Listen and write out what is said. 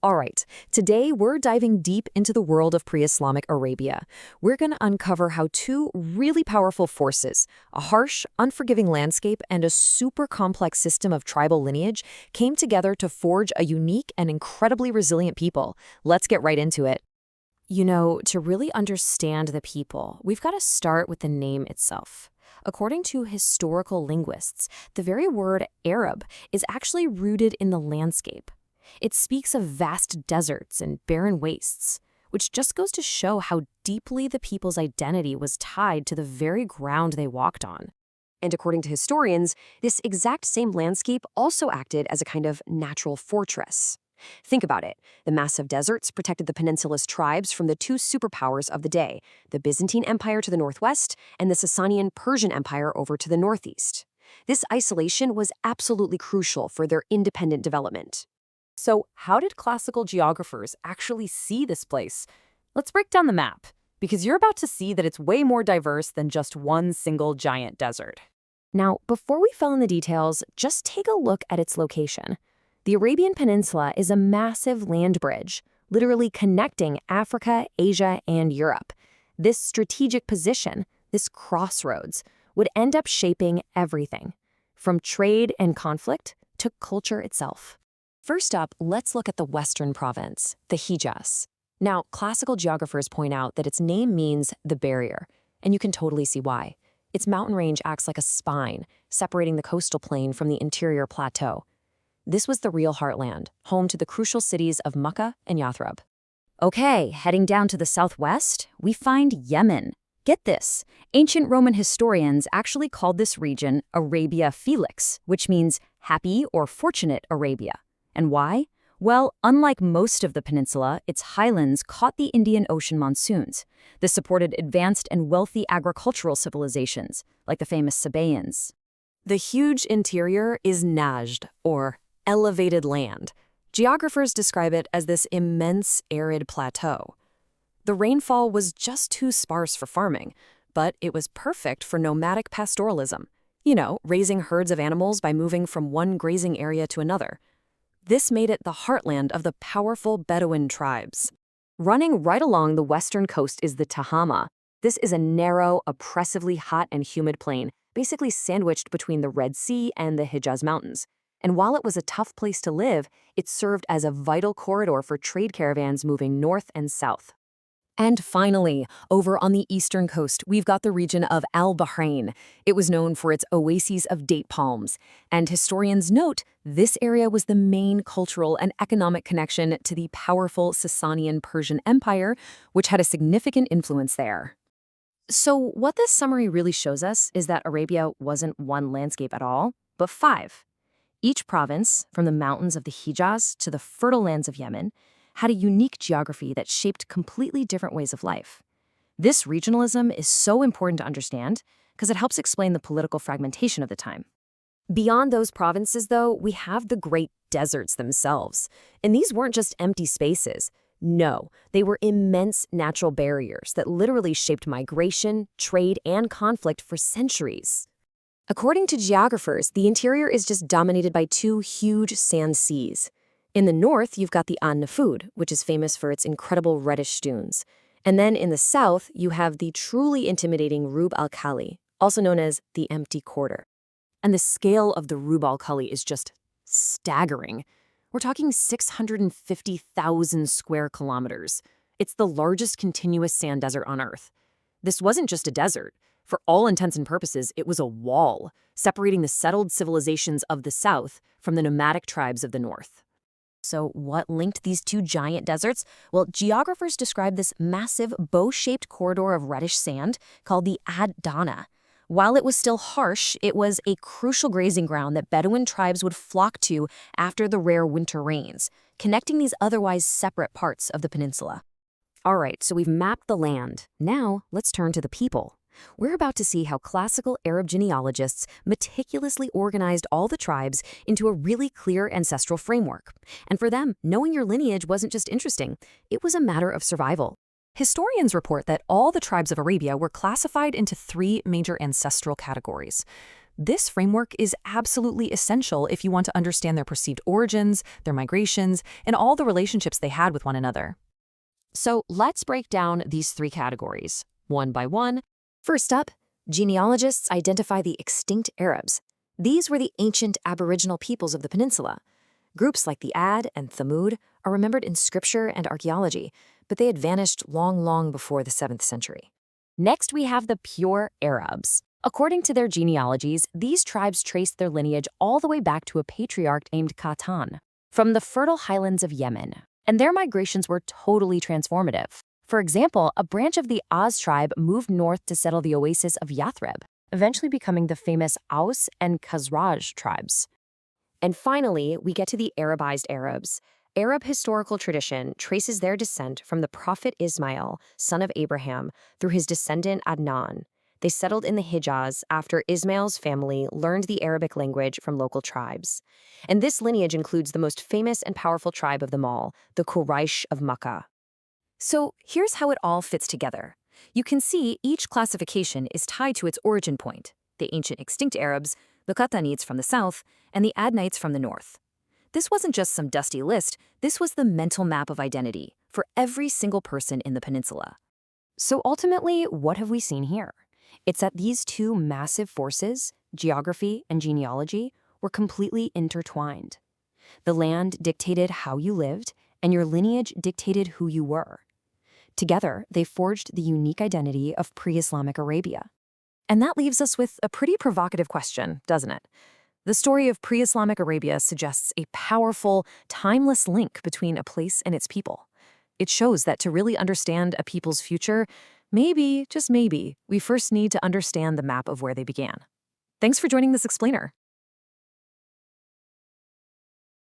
All right, today we're diving deep into the world of pre-Islamic Arabia. We're going to uncover how two really powerful forces, a harsh, unforgiving landscape and a super complex system of tribal lineage, came together to forge a unique and incredibly resilient people. Let's get right into it. You know, to really understand the people, we've got to start with the name itself. According to historical linguists, the very word Arab is actually rooted in the landscape. It speaks of vast deserts and barren wastes, which just goes to show how deeply the people's identity was tied to the very ground they walked on. And according to historians, this exact same landscape also acted as a kind of natural fortress. Think about it. The massive deserts protected the peninsula's tribes from the two superpowers of the day, the Byzantine Empire to the northwest and the Sasanian Persian Empire over to the northeast. This isolation was absolutely crucial for their independent development. So how did classical geographers actually see this place? Let's break down the map, because you're about to see that it's way more diverse than just one single giant desert. Now, before we fill in the details, just take a look at its location. The Arabian Peninsula is a massive land bridge, literally connecting Africa, Asia, and Europe. This strategic position, this crossroads, would end up shaping everything, from trade and conflict to culture itself. First up, let's look at the western province, the Hijaz. Now, classical geographers point out that its name means the barrier, and you can totally see why. Its mountain range acts like a spine, separating the coastal plain from the interior plateau. This was the real heartland, home to the crucial cities of Makkah and Yathrib. Okay, heading down to the southwest, we find Yemen. Get this, ancient Roman historians actually called this region Arabia Felix, which means happy or fortunate Arabia. And why? Well, unlike most of the peninsula, its highlands caught the Indian Ocean monsoons. This supported advanced and wealthy agricultural civilizations, like the famous Sabaeans. The huge interior is Najd, or elevated land. Geographers describe it as this immense arid plateau. The rainfall was just too sparse for farming, but it was perfect for nomadic pastoralism. You know, raising herds of animals by moving from one grazing area to another. This made it the heartland of the powerful Bedouin tribes. Running right along the western coast is the Tahama. This is a narrow, oppressively hot and humid plain, basically sandwiched between the Red Sea and the Hijaz Mountains. And while it was a tough place to live, it served as a vital corridor for trade caravans moving north and south. And finally, over on the eastern coast, we've got the region of Al-Bahrain. It was known for its oases of date palms. And historians note this area was the main cultural and economic connection to the powerful Sasanian Persian Empire, which had a significant influence there. So what this summary really shows us is that Arabia wasn't one landscape at all, but five. Each province, from the mountains of the Hijaz to the fertile lands of Yemen, had a unique geography that shaped completely different ways of life. This regionalism is so important to understand because it helps explain the political fragmentation of the time. Beyond those provinces, though, we have the great deserts themselves. And these weren't just empty spaces. No, they were immense natural barriers that literally shaped migration, trade, and conflict for centuries. According to geographers, the interior is just dominated by two huge sand seas. In the north, you've got the An-Nafud, which is famous for its incredible reddish dunes. And then in the south, you have the truly intimidating Rub al-Khali, also known as the Empty Quarter. And the scale of the Rub al-Khali is just staggering. We're talking 650,000 square kilometers. It's the largest continuous sand desert on Earth. This wasn't just a desert. For all intents and purposes, it was a wall, separating the settled civilizations of the south from the nomadic tribes of the north. So what linked these two giant deserts? Well, geographers describe this massive bow-shaped corridor of reddish sand called the Ad-Dana. While it was still harsh, it was a crucial grazing ground that Bedouin tribes would flock to after the rare winter rains, connecting these otherwise separate parts of the peninsula. All right, so we've mapped the land. Now, let's turn to the people. We're about to see how classical Arab genealogists meticulously organized all the tribes into a really clear ancestral framework. And for them, knowing your lineage wasn't just interesting, it was a matter of survival. Historians report that all the tribes of Arabia were classified into three major ancestral categories. This framework is absolutely essential if you want to understand their perceived origins, their migrations, and all the relationships they had with one another. So let's break down these three categories, one by one. First up, genealogists identify the extinct Arabs. These were the ancient aboriginal peoples of the peninsula. Groups like the Ad and Thamud are remembered in scripture and archaeology, but they had vanished long before the 7th century. Next, we have the pure Arabs. According to their genealogies, these tribes trace their lineage all the way back to a patriarch named Qahtan from the fertile highlands of Yemen, and their migrations were totally transformative. For example, a branch of the Az tribe moved north to settle the oasis of Yathrib, eventually becoming the famous Aus and Khazraj tribes. And finally, we get to the Arabized Arabs. Arab historical tradition traces their descent from the prophet Ismail, son of Abraham, through his descendant Adnan. They settled in the Hijaz after Ismail's family learned the Arabic language from local tribes. And this lineage includes the most famous and powerful tribe of them all, the Quraysh of Makkah. So here's how it all fits together. You can see each classification is tied to its origin point, the ancient extinct Arabs, the Qatanites from the south, and the Adnites from the north. This wasn't just some dusty list, this was the mental map of identity for every single person in the peninsula. So ultimately, what have we seen here? It's that these two massive forces, geography and genealogy, were completely intertwined. The land dictated how you lived, and your lineage dictated who you were. Together, they forged the unique identity of pre-Islamic Arabia. And that leaves us with a pretty provocative question, doesn't it? The story of pre-Islamic Arabia suggests a powerful, timeless link between a place and its people. It shows that to really understand a people's future, maybe, just maybe, we first need to understand the map of where they began. Thanks for joining this explainer.